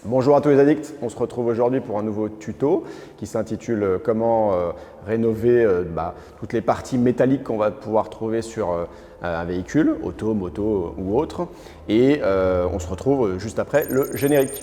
Bonjour à tous les addicts, on se retrouve aujourd'hui pour un nouveau tuto qui s'intitule comment rénover toutes les parties métalliques qu'on va pouvoir trouver sur un véhicule, auto, moto ou autre. Et on se retrouve juste après le générique.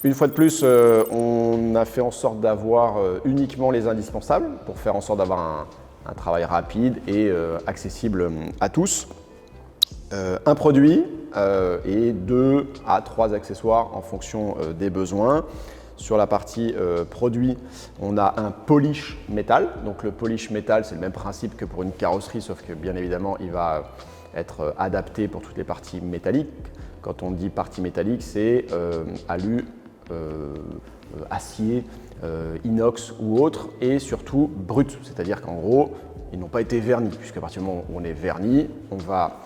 Une fois de plus, on a fait en sorte d'avoir uniquement les indispensables pour faire en sorte d'avoir un travail rapide et accessible à tous. Un produit et 2 à 3 accessoires en fonction des besoins. Sur la partie produit, on a un polish métal. Donc le polish métal, c'est le même principe que pour une carrosserie, sauf que bien évidemment, il va être adapté pour toutes les parties métalliques. Quand on dit partie métallique, c'est alu, acier, inox ou autre, et surtout brut, c'est-à-dire qu'en gros, ils n'ont pas été vernis, puisqu'à partir du moment où on est verni, on va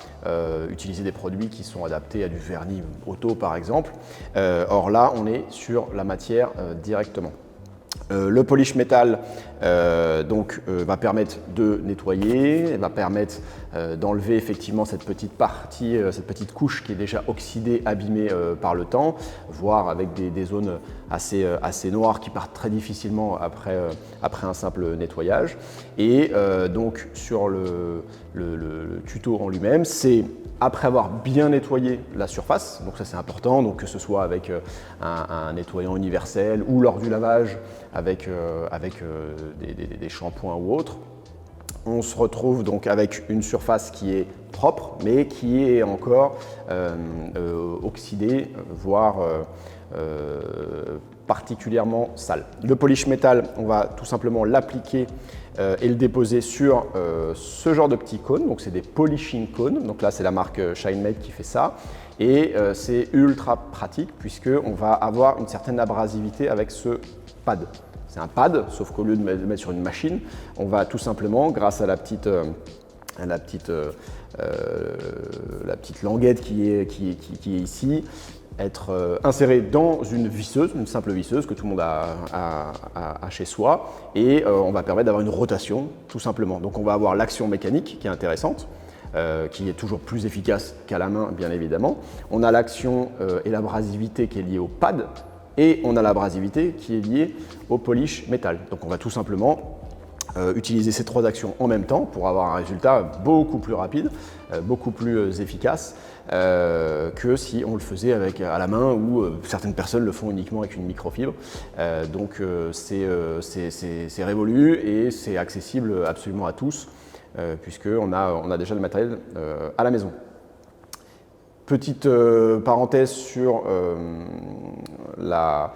utiliser des produits qui sont adaptés à du vernis auto par exemple. Or là, on est sur la matière directement. Le polish métal va permettre de nettoyer, va permettre d'enlever effectivement cette petite partie, cette petite couche qui est déjà oxydée, abîmée par le temps, voire avec des zones assez noires qui partent très difficilement après un simple nettoyage. Et donc sur le tuto en lui-même, c'est après avoir bien nettoyé la surface, donc ça c'est important, donc que ce soit avec un nettoyant universel ou lors du lavage avec des shampoings ou autres, on se retrouve donc avec une surface qui est propre mais qui est encore oxydée, voire particulièrement sale. Le polish métal, on va tout simplement l'appliquer et le déposer sur ce genre de petits cônes. Donc c'est des polishing cônes. Donc là c'est la marque ShineMate qui fait ça. Et c'est ultra pratique puisqu'on va avoir une certaine abrasivité avec ce pad. C'est un pad, sauf qu'au lieu de le mettre sur une machine, on va tout simplement, grâce à la petite languette qui est ici, être inséré dans une visseuse, une simple visseuse que tout le monde a chez soi, et on va permettre d'avoir une rotation tout simplement. Donc on va avoir l'action mécanique qui est intéressante, qui est toujours plus efficace qu'à la main bien évidemment. On a l'action et l'abrasivité qui est liée au pad, et on a l'abrasivité qui est liée au polish métal. Donc on va tout simplement utiliser ces 3 actions en même temps pour avoir un résultat beaucoup plus rapide, beaucoup plus efficace que si on le faisait à la main ou certaines personnes le font uniquement avec une microfibre. Donc c'est révolu et c'est accessible absolument à tous puisqu'on a déjà le matériel à la maison. Petite parenthèse sur la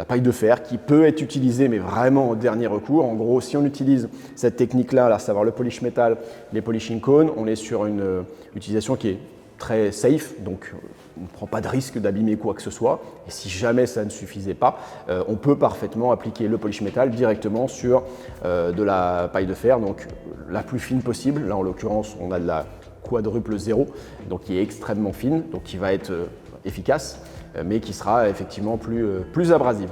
paille de fer qui peut être utilisée mais vraiment au dernier recours. En gros, si on utilise cette technique-là, à savoir le polish métal, les polishing cones, on est sur une utilisation qui est très safe, donc on ne prend pas de risque d'abîmer quoi que ce soit. Et si jamais ça ne suffisait pas, on peut parfaitement appliquer le polish métal directement sur de la paille de fer, donc la plus fine possible. Là, en l'occurrence, on a de la quadruple 0, donc qui est extrêmement fine, donc qui va être efficace, mais qui sera effectivement plus abrasive.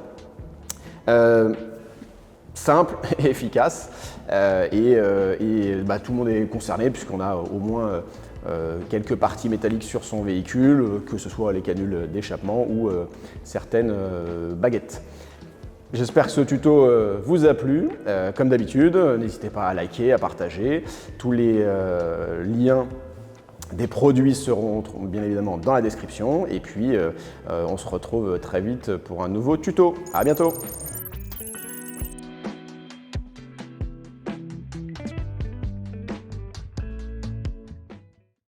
Simple et efficace, et tout le monde est concerné puisqu'on a au moins quelques parties métalliques sur son véhicule, que ce soit les canules d'échappement ou certaines baguettes. J'espère que ce tuto vous a plu. Comme d'habitude, n'hésitez pas à liker, à partager. Tous les liens des produits seront bien évidemment dans la description. Et puis, on se retrouve très vite pour un nouveau tuto. À bientôt!